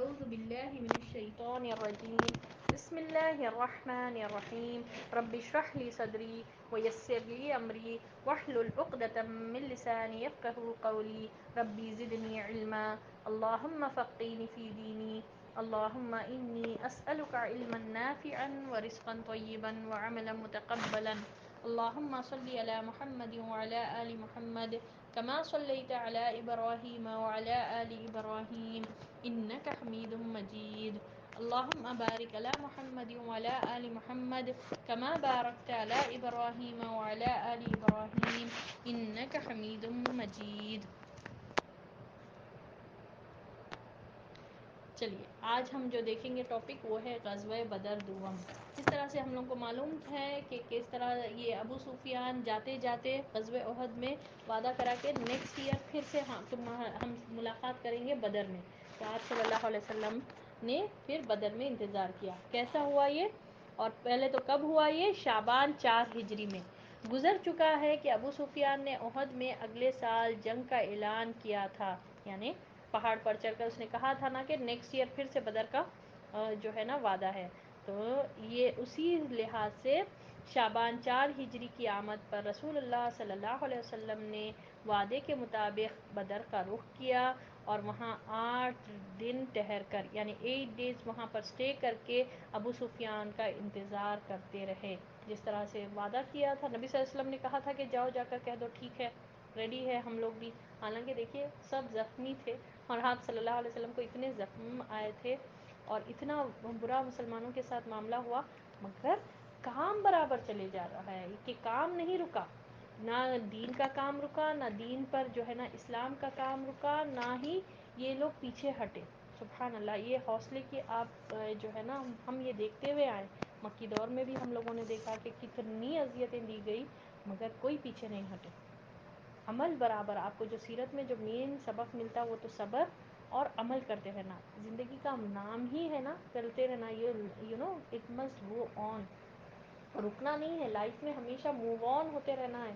أعوذ بالله من الشيطان الرجيم بسم الله الرحمن الرحيم رب اشرح لي صدري ويسر لي أمري واحلل عقدة من لساني يفقهوا قولي ربي زدني علما اللهم فقهني في ديني اللهم إني أسألك علما نافعا ورزقا طيبا وعملا متقبلا اللهم صل على محمد وعلى آل محمد كما صليت على إبراهيم وعلى آل إبراهيم إنك حميد مجيد اللهم بارك على محمد وعلى آل محمد كما باركت على إبراهيم وعلى آل إبراهيم إنك حميد مجيد. چلیے آج ہم جو دیکھیں گے ٹاپک وہ ہے غزوہ بدر دوم. جس طرح سے ہم لوگوں کو معلوم ہے کہ کس طرح یہ ابو سفیان جاتے جاتے غزوہ احد میں وعدہ کرا کہ نیکسٹ ایئر پھر سے ہم ملاقات کریں گے بدر میں. تو آپ صلی اللہ علیہ وسلم نے پھر بدر میں انتظار کیا. کیسا ہوا یہ؟ اور پہلے تو کب ہوا یہ؟ شعبان 4 ہجری میں. گزر چکا ہے کہ ابو سفیان نے احد میں اگلے سال جنگ کا اعلان کیا تھا. یعنی پہاڑ پر چڑھ کر اس نے کہا تھا نا کہ نیکسٹ ایئر پھر سے بدر کا جو ہے نا وعدہ ہے. تو یہ اسی لحاظ سے شعبان 4 ہجری کی آمد پر رسول اللہ صلی اللہ علیہ وسلم نے وعدے کے مطابق بدر کا رخ کیا اور وہاں 8 دن ٹھہر کر یعنی 8 ڈیز وہاں پر سٹے کر کے ابو سفیان کا انتظار کرتے رہے. جس طرح سے وعدہ کیا تھا نبی صلی اللہ علیہ وسلم نے کہا تھا کہ جاؤ جا کر کہہ دو ٹھیک ہے ریڈی ہے ہم لوگ بھی. حالانکہ دیکھیے سب زخمی تھے اور آپ صلی اللہ علیہ وسلم کو اتنے زخم آئے تھے اور اتنا برا مسلمانوں کے ساتھ معاملہ ہوا مگر کام برابر چلے جا رہا ہے کہ کام نہیں رکا. نہ دین کا کام رکا نہ دین پر جو ہے نا اسلام کا کام رکا نہ ہی یہ لوگ پیچھے ہٹے. سبحان اللہ. یہ حوصلے کی آپ جو ہے نا ہم یہ دیکھتے ہوئے آئے. مکی دور میں بھی ہم لوگوں نے دیکھا کہ کتنی اذیتیں دی گئی مگر کوئی پیچھے نہیں ہٹے. عمل برابر. آپ کو جو سیرت میں جو مین سبق ملتا وہ تو صبر اور عمل کرتے رہنا. زندگی کا نام ہی ہے نا کرتے رہنا. You know it must go on. رکنا نہیں ہے لائف میں. ہمیشہ موو آن ہوتے رہنا ہے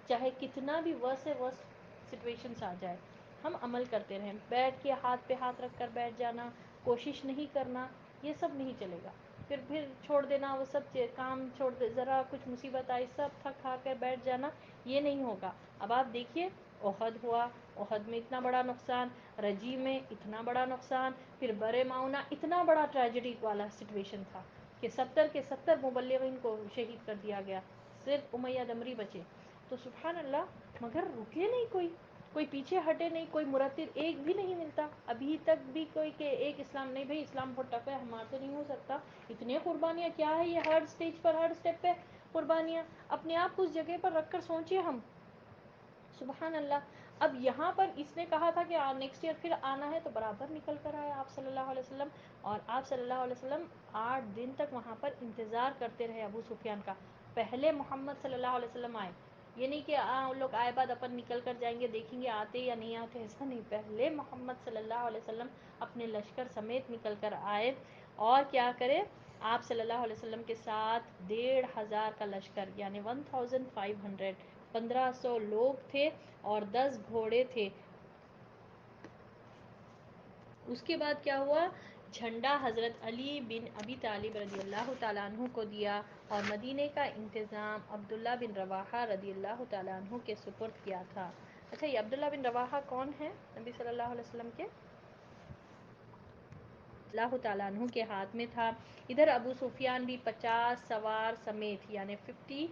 چاہے کتنا بھی ورس سے ورس سچویشنس آ جائے. ہم عمل کرتے رہیں. بیٹھ کے ہاتھ پہ ہاتھ رکھ کر بیٹھ جانا کوشش نہیں کرنا یہ سب نہیں چلے گا. پھر چھوڑ دینا وہ سب کام چھوڑ دے. ذرا کچھ مصیبت آئی سب تھک کھا کر بیٹھ جانا یہ نہیں ہوگا. اب آپ دیکھیے احد ہوا. احد میں اتنا بڑا نقصان. رجی میں اتنا بڑا نقصان. پھر برے معاونہ اتنا بڑا ٹریجڈی والا سچویشن تھا کہ 70 کے 70 مبلغین کو شہید کر دیا گیا. صرف امیہ دمری بچے. تو سبحان اللہ مگر رکے نہیں کوئی پیچھے ہٹے نہیں. کوئی مرتد ایک بھی نہیں ملتا ابھی تک بھی کوئی کہ ایک اسلام نہیں. بھائی اسلام بہت ٹف ہے ہمارے سے نہیں ہو سکتا. اتنے قربانیاں کیا ہے یہ ہر سٹیج پر ہر سٹیپ پہ قربانیاں. اپنے آپ کو اس جگہ پر رکھ کر سوچئے ہم. سبحان اللہ. اب یہاں پر اس نے کہا تھا کہ نیکسٹ ایئر پھر آنا ہے تو برابر نکل کر آئے آپ صلی اللہ علیہ وسلم. اور آپ صلی اللہ علیہ وسلم 8 دن تک وہاں پر انتظار کرتے رہے ابو سفیان کا. پہلے محمد صلی اللہ علیہ وسلم آئے. یہ نہیں کہ لوگ آئے بعد اپن نکل کر جائیں گے دیکھیں گے آتے یا نہیں آتے. ایسا نہیں. پہلے محمد صلی اللہ علیہ وسلم اپنے لشکر سمیت نکل کر آئے. اور کیا کرے آپ صلی اللہ علیہ وسلم کے ساتھ 1500 کا لشکر یعنی 1500 1500 لوگ تھے اور 10 گھوڑے تھے. اس کے بعد کیا ہوا؟ جھنڈا حضرت علی بن ابی طالب رضی اللہ تعالیٰ عنہ کو دیا اور مدینے کا انتظام عبداللہ بن رواحہ رضی اللہ تعالیٰ عنہ کے سپرد کیا تھا. اچھا یہ عبداللہ بن رواحہ کون ہے نبی صلی اللہ علیہ وسلم کے؟ اللہ تعالیٰ عنہ کے ہاتھ میں تھا. ادھر ابو سفیان بھی 50 سوار سمیت یعنی 50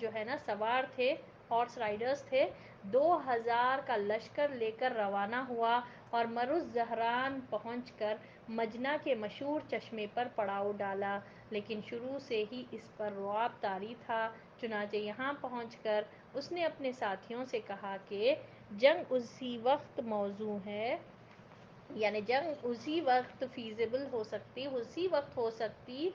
جو ہے نا سوار تھے ہارس رائڈرز تھے. 2000 کا لشکر لے کر روانہ ہوا اور مرز زہران پہنچ کر مجنہ کے مشہور چشمے پر پڑاؤ ڈالا. لیکن شروع سے ہی اس پر رعب طاری تھا. چنانچہ یہاں پہنچ کر اس نے اپنے ساتھیوں سے کہا کہ جنگ اسی وقت موزوں ہے یعنی جنگ اسی وقت فیزیبل ہو سکتی اسی وقت ہو سکتی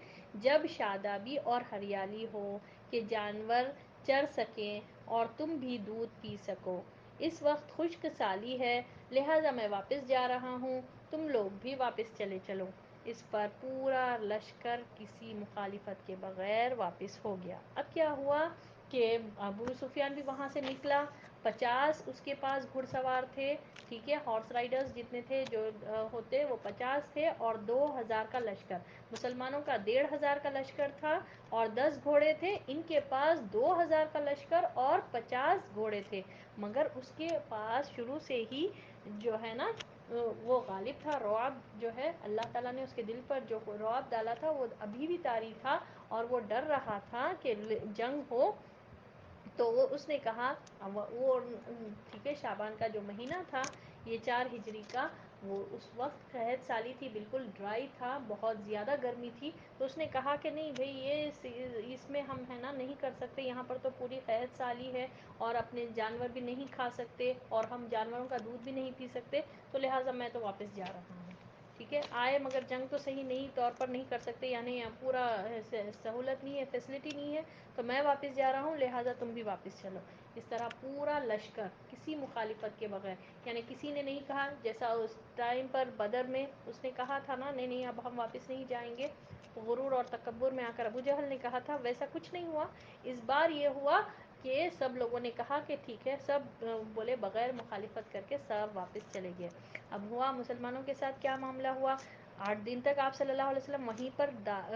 جب شادابی اور ہریالی ہو کہ جانور چر سکیں اور تم بھی دودھ پی سکو. اس وقت خشک سالی ہے لہذا میں واپس جا رہا ہوں تم لوگ بھی واپس چلے چلو. اس پر پورا لشکر کسی مخالفت کے بغیر واپس ہو گیا. اب کیا ہوا کہ ابو سفیان بھی وہاں سے نکلا 50 اس کے پاس گھڑ سوار تھے، ٹھیک ہے، ہارس رائڈرز جتنے تھے جو ہوتے وہ 50 تھے، اور 2000 کا لشکر، مسلمانوں کا 1500 کا لشکر تھا اور 10 گھوڑے تھے، ان کے پاس 2000 کا لشکر اور 50 گھوڑے تھے، مگر اس کے پاس شروع سے ہی جو ہے نا وہ غالب تھا، رعب جو ہے اللہ تعالیٰ نے اس کے دل پر جو رعب ڈالا تھا وہ ابھی بھی طاری تھا، اور وہ ڈر رہا تھا کہ جنگ ہو، تو وہ اس نے کہا، وہ ٹھیک ہے، شعبان کا جو مہینہ تھا یہ 4 ہجری کا، وہ اس وقت قحط سالی تھی، بالکل ڈرائی تھا، بہت زیادہ گرمی تھی، تو اس نے کہا کہ نہیں بھئی یہ اس میں ہم ہے نا نہیں کر سکتے، یہاں پر تو پوری قحط سالی ہے اور اپنے جانور بھی نہیں کھا سکتے اور ہم جانوروں کا دودھ بھی نہیں پی سکتے، تو لہٰذا میں تو واپس جا رہا ہوں، ٹھیک ہے، آئے مگر جنگ تو صحیح نہیں طور پر نہیں کر سکتے، یعنی پورا سہولت نہیں ہے، فیسلٹی نہیں ہے، تو میں واپس جا رہا ہوں، لہٰذا تم بھی واپس چلو۔ اس طرح پورا لشکر کسی مخالفت کے بغیر، یعنی کسی نے نہیں کہا، جیسا اس ٹائم پر بدر میں اس نے کہا تھا نا، نہیں نہیں اب ہم واپس نہیں جائیں گے، غرور اور تکبر میں آ کر ابو جہل نے کہا تھا، ویسا کچھ نہیں ہوا، اس بار یہ ہوا کہ سب لوگوں نے کہا کہ ٹھیک ہے، سب بولے بغیر مخالفت کر کے سب واپس چلے گئے۔ اب ہوا مسلمانوں کے ساتھ کیا معاملہ ہوا، 8 دن تک آپ صلی اللہ علیہ وسلم وہیں پر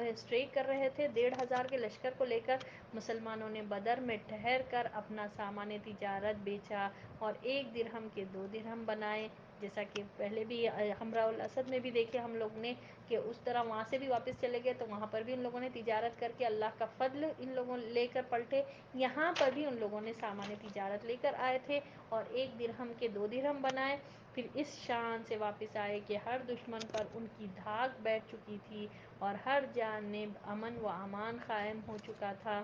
اسٹے کر رہے تھے 1500 کے لشکر کو لے کر، مسلمانوں نے بدر میں ٹھہر کر اپنا سامان تجارت بیچا اور 1 درہم کے 2 درہم بنائے، جیسا کہ پہلے بھی حمراء الاسد میں بھی دیکھے ہم لوگ نے کہ اس طرح وہاں سے بھی واپس چلے گئے، تو وہاں پر بھی ان لوگوں نے تجارت کر کے اللہ کا فضل ان لوگوں لے کر پلٹے، یہاں پر بھی ان لوگوں نے سامان تجارت لے کر آئے تھے اور 1 درہم کے 2 درہم بنائے، پھر اس شان سے واپس آئے کہ ہر دشمن پر ان کی دھاک بیٹھ چکی تھی اور ہر جانب امن و امان قائم ہو چکا تھا،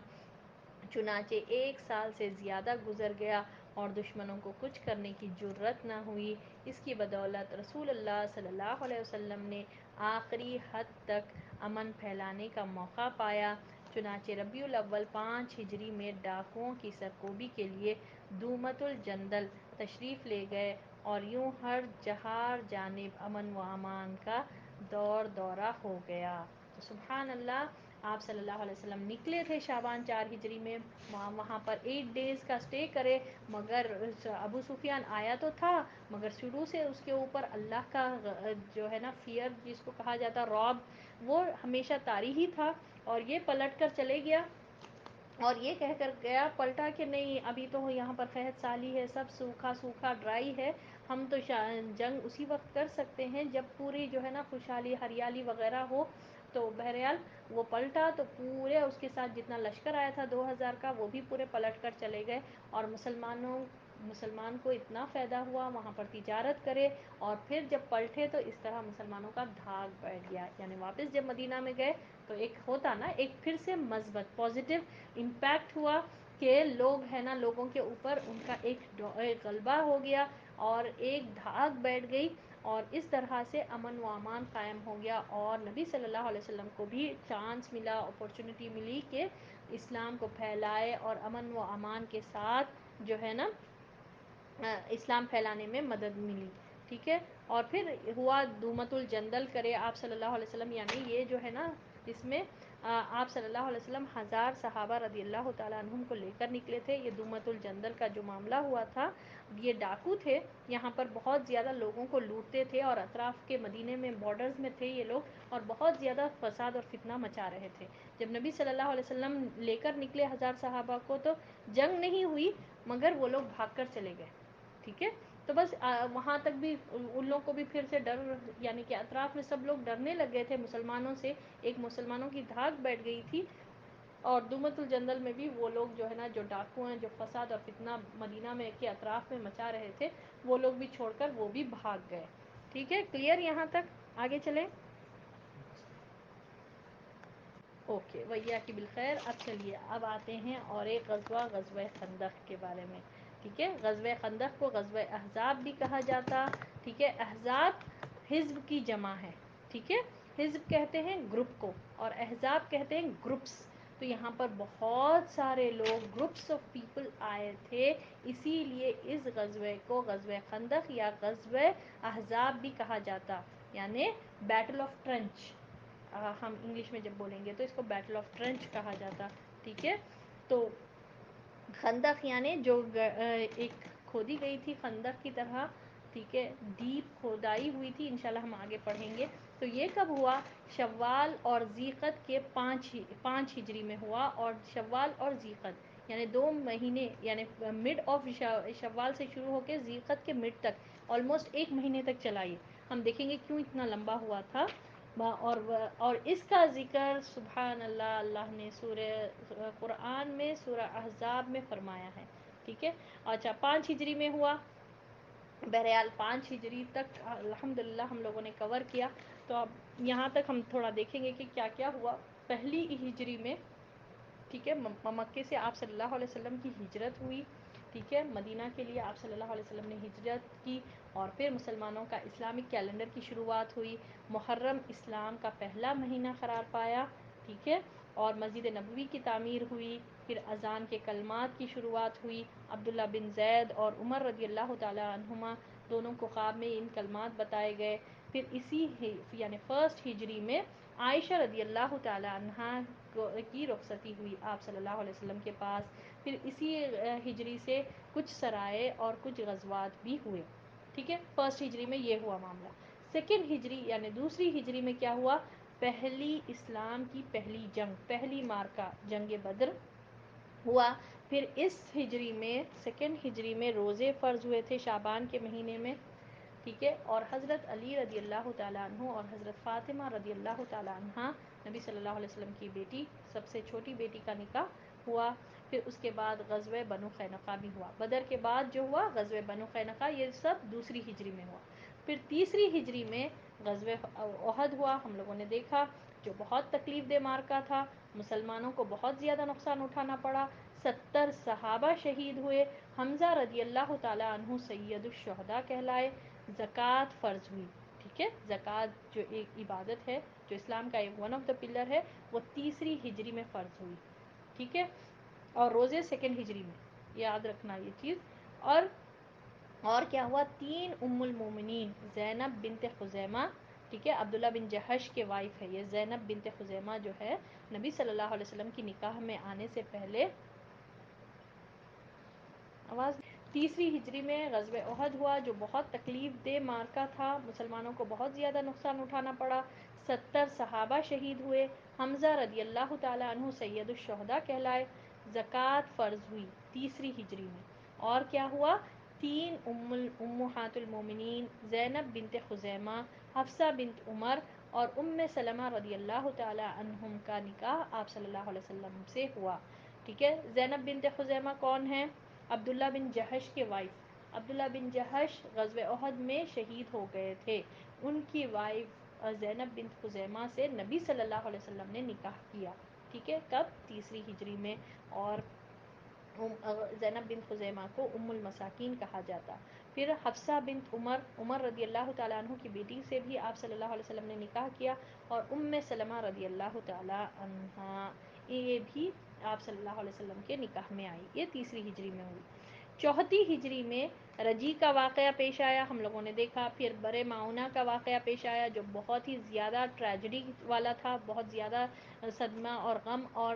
چنانچہ 1 سال سے زیادہ گزر گیا اور دشمنوں کو کچھ کرنے کی جرأت نہ ہوئی، اس کی بدولت رسول اللہ صلی اللہ علیہ وسلم نے آخری حد تک امن پھیلانے کا موقع پایا، چنانچہ ربیع الاول 5 ہجری میں ڈاکوؤں کی سرکوبی کے لیے دومت الجندل تشریف لے گئے اور یوں ہر جانب امن و امان کا دورہ ہو گیا۔ تو سبحان اللہ، آپ صلی اللہ علیہ وسلم نکلے تھے شعبان 4 ہجری میں، وہاں پر 8 ڈیز کا اسٹے کرے، مگر ابو سفیان آیا تو تھا مگر شروع سے اس کے اوپر اللہ کا جو ہے نا فیئر جس کو کہا جاتا رعب، وہ ہمیشہ طاری ہی تھا، اور یہ پلٹ کر چلے گیا اور یہ کہہ کر گیا پلٹا کہ نہیں ابھی تو یہاں پر قحط سالی ہے، سب سوکھا سوکھا ڈرائی ہے، ہم تو جنگ اسی وقت کر سکتے ہیں جب پوری جو ہے نا خوشحالی ہریالی وغیرہ ہو، تو بہرحال وہ پلٹا تو پورے اس کے ساتھ جتنا لشکر آیا تھا 2000 کا وہ بھی پورے پلٹ کر چلے گئے، اور مسلمان کو اتنا فائدہ ہوا وہاں پر تجارت کرے، اور پھر جب پلٹے تو اس طرح مسلمانوں کا دھاگ بیٹھ گیا، یعنی واپس جب مدینہ میں گئے تو ایک ہوتا نا ایک پھر سے مثبت پازیٹیو امپیکٹ ہوا کہ لوگ ہے نا لوگوں کے اوپر ان کا ایک غلبہ ہو گیا اور ایک دھاگ بیٹھ گئی، اور اس طرح سے امن و امان قائم ہو گیا، اور نبی صلی اللہ علیہ وسلم کو بھی چانس ملا، اپورچونٹی ملی کہ اسلام کو پھیلائے اور امن و امان کے ساتھ جو ہے نا اسلام پھیلانے میں مدد ملی، ٹھیک ہے، اور پھر ہوا دومت الجندل کرے آپ صلی اللہ علیہ وسلم، یعنی یہ جو ہے نا اس میں آپ صلی اللہ علیہ وسلم 1000 صحابہ رضی اللہ تعالیٰ عنہم کو لے کر نکلے تھے، یہ دومت الجندل کا جو معاملہ ہوا تھا، یہ ڈاکو تھے، یہاں پر بہت زیادہ لوگوں کو لوٹتے تھے اور اطراف کے مدینے میں بارڈرز میں تھے یہ لوگ، اور بہت زیادہ فساد اور فتنہ مچا رہے تھے، جب نبی صلی اللہ علیہ وسلم لے کر نکلے 1000 صحابہ کو تو جنگ نہیں ہوئی مگر وہ لوگ بھاگ کر چلے گئے، ٹھیک ہے، تو بس وہاں تک بھی ان لوگ کو بھی پھر سے ڈر، یعنی کہ اطراف میں سب لوگ ڈرنے لگ گئے تھے مسلمانوں سے، ایک مسلمانوں کی دھاک بیٹھ گئی تھی، اور دومت الجندل میں بھی وہ لوگ جو ہے نا جو ڈاکو ہیں جو فساد اور فتنہ مدینہ میں کے اطراف میں مچا رہے تھے وہ لوگ بھی چھوڑ کر وہ بھی بھاگ گئے، ٹھیک ہے، کلیئر یہاں تک، آگے چلیں، اوکے، ویّا کی بالخیر، اب چلیے اب آتے ہیں اور ایک غزوہ خندق کے بارے میں، ٹھیک ہے، غزوہ خندق کو غزوہ احزاب بھی کہا جاتا، ٹھیک ہے، احزاب حزب کی جمع ہے، ٹھیک ہے، حزب کہتے ہیں گروپ کو اور احزاب کہتے ہیں گروپس، تو یہاں پر بہت سارے لوگ گروپس آف پیپل آئے تھے، اسی لیے اس غزوے کو غزوہ خندق یا غزوہ احزاب بھی کہا جاتا، یعنی بیٹل آف ٹرنچ، ہم انگلش میں جب بولیں گے تو اس کو بیٹل آف ٹرنچ کہا جاتا، ٹھیک ہے، تو خندق یعنی جو ایک کھودی گئی تھی خندق کی طرح، ٹھیک ہے، ڈیپ کھودائی ہوئی تھی، انشاءاللہ ہم آگے پڑھیں گے. تو یہ کب ہوا؟ شوال اور ذیقعد کے 5 ہجری میں ہوا. اور شوال اور ذیقعد یعنی 2 مہینے، یعنی مڈ آف شوال سے شروع ہو کے ذیقعد کے مڈ تک، آلموسٹ 1 مہینے تک چلائیے. ہم دیکھیں گے کیوں اتنا لمبا ہوا تھا. اور اس کا ذکر سبحان اللہ، اللہ نے سورہ قرآن میں سورہ احزاب میں فرمایا ہے. ٹھیک ہے. اچھا 5 ہجری میں ہوا. بہرحال 5 ہجری تک الحمدللہ ہم لوگوں نے کور کیا. تو اب یہاں تک ہم تھوڑا دیکھیں گے کہ کیا کیا ہوا. پہلی ہجری میں، ٹھیک ہے، مکے سے آپ صلی اللہ علیہ وسلم کی ہجرت ہوئی. ٹھیک ہے، مدینہ کے لیے آپ صلی اللہ علیہ وسلم نے ہجرت کی. اور پھر مسلمانوں کا اسلامک کیلنڈر کی شروعات ہوئی. محرم اسلام کا پہلا مہینہ قرار پایا. ٹھیک ہے. اور مسجد نبوی کی تعمیر ہوئی. پھر اذان کے کلمات کی شروعات ہوئی. عبداللہ بن زید اور عمر رضی اللہ تعالی عنہما دونوں کو خواب میں ان کلمات بتائے گئے. پھر اسی یعنی 1 ہجری میں عائشہ رضی اللہ تعالی عنہا کی رخصتی ہوئی آپ صلی اللہ علیہ وسلم کے پاس. پھر اسی ہجری سے کچھ سرائے اور کچھ غزوات بھی ہوئے. ٹھیک ہے. 1 ہجری میں یہ ہوا معاملہ. 2 ہجری یعنی دوسری ہجری میں کیا ہوا؟ پہلی اسلام کی پہلی جنگ، پہلی مارکہ جنگ بدر ہوا. پھر اس ہجری میں 2 ہجری میں روزے فرض ہوئے تھے شعبان کے مہینے میں. ٹھیک ہے. اور حضرت علی رضی اللہ تعالیٰ عنہ اور حضرت فاطمہ رضی اللہ تعالیٰ عنہ نبی صلی اللہ علیہ وسلم کی بیٹی، سب سے چھوٹی بیٹی کا نکاح ہوا. پھر اس کے بعد غزوہ بنو قینقاع بھی ہوا. بدر کے بعد جو ہوا غزوہ بنو قینقاع، یہ سب دوسری ہجری میں ہوا. پھر تیسری ہجری میں غزوہ احد ہوا. ہم لوگوں نے دیکھا جو بہت تکلیف دہ مارکا تھا. مسلمانوں کو بہت زیادہ نقصان اٹھانا پڑا. 70 صحابہ شہید ہوئے. حمزہ رضی اللہ تعالیٰ عنہ سید الشہداء کہلائے. زکوٰۃ فرض ہوئی. ٹھیک ہے. زکوٰۃ جو ایک عبادت ہے، جو اسلام کا ایک ون آف دا پلر ہے، وہ تیسری ہجری میں فرض ہوئی. ٹھیک ہے. اور روزے 2 ہجری میں، یاد رکھنا یہ چیز. اور کیا ہوا؟ 3 ام المومنین زینب بنت خزیمہ، ٹھیک ہے، عبداللہ بن جہش کے وائف ہے یہ زینب بنت خزیمہ، جو ہے نبی صلی اللہ علیہ وسلم کی نکاح میں آنے سے پہلے تیسری ہجری میں غزوہ احد ہوا، جو بہت تکلیف دہ مارکا تھا. مسلمانوں کو بہت زیادہ نقصان اٹھانا پڑا. 70 صحابہ شہید ہوئے. حمزہ رضی اللہ تعالیٰ عنہ سید الشہداء کہلائے. زکوٰۃ فرض ہوئی تیسری ہجری میں. اور کیا ہوا؟ 3 امہات المومنین زینب بنت خزیمہ، حفصہ بنت عمر اور سلمہ رضی اللہ تعالی عنہم کا نکاح آپ صلی اللہ علیہ وسلم سے ہوا. ٹھیک ہے. زینب بنت خزیمہ کون ہے؟ عبداللہ بن جہش کے وائف. عبداللہ بن جہش غزوہ احد میں شہید ہو گئے تھے. ان کی وائف زینب بنت خزیمہ سے نبی صلی اللہ علیہ وسلم نے نکاح کیا. ٹھیک ہے. کب؟ تیسری ہجری میں. اور زینب بنت خزیمہ کو ام المساکین کہا جاتا. پھر حفصہ بنت عمر رضی اللہ تعالیٰ عنہ کی بیٹی سے بھی آپ صلی اللہ علیہ وسلم نے نکاح کیا. اور سلمہ رضی اللہ تعالیٰ عنہا یہ بھی آپ صلی اللہ علیہ وسلم کے نکاح میں آئی. یہ تیسری ہجری میں ہوئی. 4 ہجری میں رجی کا واقعہ پیش آیا، ہم لوگوں نے دیکھا. پھر برے معونہ کا واقعہ پیش آیا، جو بہت ہی زیادہ ٹریجڈی والا تھا. بہت زیادہ صدمہ اور غم اور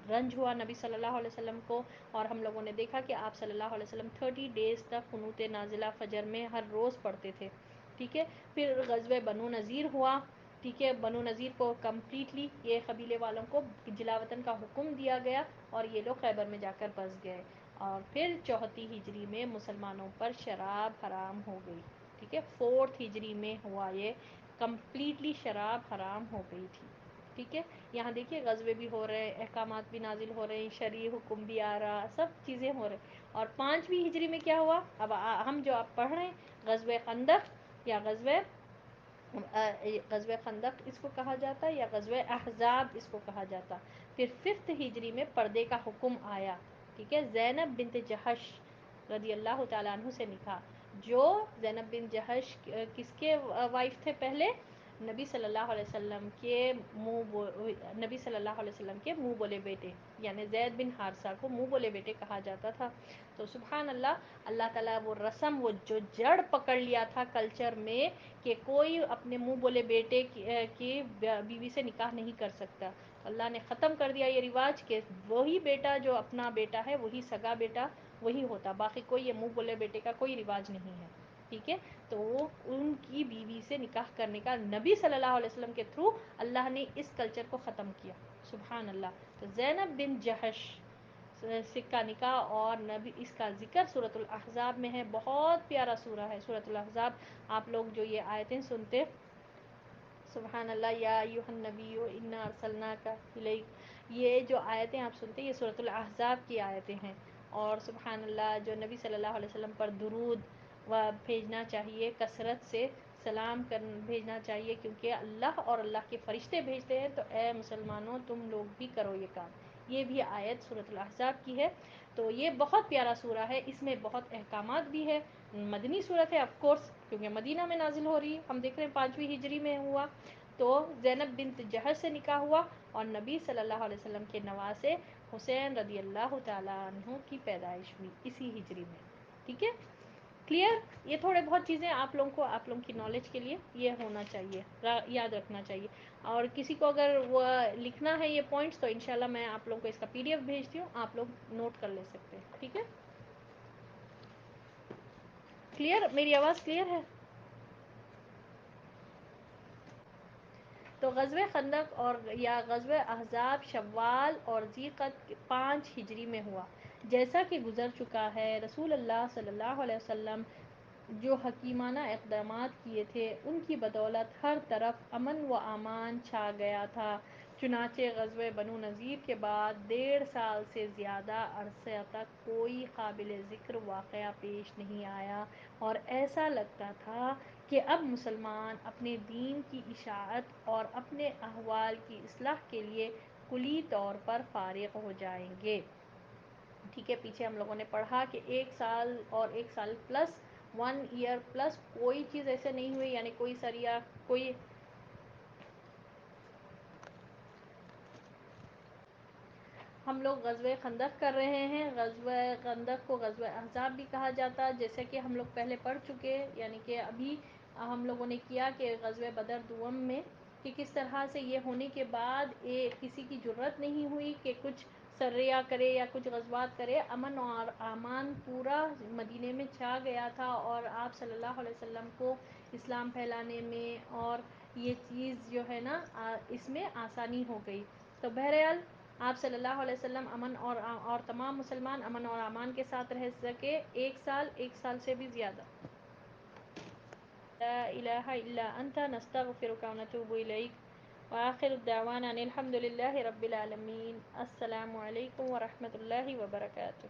رنج ہوا نبی صلی اللہ علیہ وسلم کو. اور ہم لوگوں نے دیکھا کہ آپ صلی اللہ علیہ وسلم 30 ڈیز تک قنوت نازلہ فجر میں ہر روز پڑھتے تھے. ٹھیک ہے. پھر غزوہ بنو نذیر ہوا. ٹھیک ہے. بنو نذیر کو کمپلیٹلی یہ قبیلے والوں کو جلا وطن کا حکم دیا گیا اور یہ لوگ خیبر میں جا کر بس گئے. اور پھر 4 ہجری میں مسلمانوں پر شراب حرام ہو گئی. ٹھیک ہے. 4 ہجری میں ہوا یہ، کمپلیٹلی شراب حرام ہو گئی تھی. ٹھیک ہے. یہاں دیکھیے غزوے بھی ہو رہے ہیں، احکامات بھی نازل ہو رہے ہیں، شرعی حکم بھی آ رہا، سب چیزیں ہو رہے. اور 5ویں ہجری میں کیا ہوا؟ اب ہم جو آپ پڑھ رہے ہیں غزوہ خندق یا غزوہ خندق اس کو کہا جاتا ہے، یا غزوہ احزاب اس کو کہا جاتا. پھر 5 ہجری میں پردے کا حکم آیا. ٹھیک ہے. زینب بنت جہش رضی اللہ تعالیٰ عنہ سے نکاح. جو زینب بن جہش کس کے وائف تھے پہلے؟ نبی صلی اللہ علیہ وسلم کے منہ بولے بیٹے، یعنی زید بن حارثہ کو منہ بولے بیٹے کہا جاتا تھا. تو سبحان اللہ، اللہ تعالیٰ وہ رسم، وہ جو جڑ پکڑ لیا تھا کلچر میں کہ کوئی اپنے منہ بولے بیٹے کی بیوی سے نکاح نہیں کر سکتا. اللہ نے ختم کر دیا یہ رواج کہ وہی بیٹا جو اپنا بیٹا ہے، وہی سگا بیٹا وہی ہوتا، باقی کوئی یہ منہ بولے بیٹے کا کوئی رواج نہیں ہے، ٹھیک ہے؟ تو وہ ان کی بیوی سے نکاح کرنے کا نبی صلی اللہ علیہ وسلم کے تھرو اللہ نے اس کلچر کو ختم کیا، سبحان اللہ۔ تو زینب بن جہش کا نکاح اور نبی، اس کا ذکر سورۃ الاحزاب میں ہے، بہت پیارا سورہ ہے سورۃ الاحزاب۔ آپ لوگ جو یہ آیتیں سنتے، سبحان اللہ، یا ایھا النبی انا ارسلناک الیک، یہ جو آیتیں آپ سنتے یہ سورۃ الاحزاب کی آیتیں ہیں۔ اور سبحان اللہ، جو نبی صلی اللہ علیہ وسلم پر درود و بھیجنا چاہیے، کثرت سے سلام بھیجنا چاہیے، کیونکہ اللہ اور اللہ کے فرشتے بھیجتے ہیں۔ تو اے مسلمانوں تم لوگ بھی کرو یہ کام۔ یہ بھی آیت سورۃ الاحزاب کی ہے۔ تو یہ بہت پیارا سورہ ہے، اس میں بہت احکامات بھی ہے، مدنی صورت ہے آف کورس، کیونکہ مدینہ میں نازل ہو رہی ہے، ہم دیکھ رہے ہیں 5ویں ہجری میں ہوا۔ تو زینب بنت جہش سے نکاح ہوا اور نبی صلی اللہ علیہ وسلم کے نواسے حسین رضی اللہ تعالیٰ عنہ کی پیدائش ہوئی اسی ہجری میں، ٹھیک ہے؟ کلیئر؟ یہ تھوڑے بہت چیزیں آپ لوگوں کو، آپ لوگوں کی نالج کے لیے یہ ہونا چاہیے، یاد رکھنا چاہیے۔ اور کسی کو اگر وہ لکھنا ہے یہ پوائنٹس تو انشاءاللہ میں آپ لوگوں کو اس کا PDF بھیجتی ہوں، آپ لوگ نوٹ کر لے سکتے ہیں، ٹھیک ہے؟ کلیئر؟ میری آواز کلیئر ہے؟ تو غزوہ خندق اور یا غزوہ احزاب شوال اور ذی قعدہ 5 ہجری میں ہوا۔ جیسا کہ گزر چکا ہے، رسول اللہ صلی اللہ علیہ وسلم جو حکیمانہ اقدامات کیے تھے ان کی بدولت ہر طرف امن و امان چھا گیا تھا۔ چنانچہ غزوہ بنو نذیر کے بعد 1.5 سال سے زیادہ عرصے تک کوئی قابل ذکر واقعہ پیش نہیں آیا، اور ایسا لگتا تھا کہ اب مسلمان اپنے دین کی اشاعت اور اپنے احوال کی اصلاح کے لیے کلی طور پر فارغ ہو جائیں گے، ٹھیک ہے؟ پیچھے ہم لوگوں نے پڑھا کہ 1 سال اور 1 سال پلس 1 ایئر پلس کوئی چیز ایسے نہیں ہوئی، یعنی کوئی سریا، کوئی، ہم لوگ غزوہ خندق کر رہے ہیں۔ غزوہ خندق کو غزوہ احزاب بھی کہا جاتا ہے، جیسے کہ ہم لوگ پہلے پڑھ چکے، یعنی کہ ابھی ہم لوگوں نے کیا کہ غزوہ بدر دوم میں کہ کس طرح سے یہ ہونے کے بعد کسی کی جرت نہیں ہوئی کہ کچھ سریا کرے یا کچھ غزوات کرے، امن اور امان پورا مدینے میں چھا گیا تھا، اور آپ صلی اللہ علیہ وسلم کو اسلام پھیلانے میں اور یہ چیز جو ہے نا اس میں آسانی ہو گئی۔ تو بہرحال آپ صلی اللہ علیہ وسلم امن اور تمام مسلمان امن اور امان کے ساتھ رہ سکے 1 سال سے بھی زیادہ۔ لا الہ الا انت نستغفرک ونتوب الیک، وآخر الدعوانا ان الحمد للہ رب العالمین۔ السلام علیکم ورحمۃ اللہ وبرکاتہ۔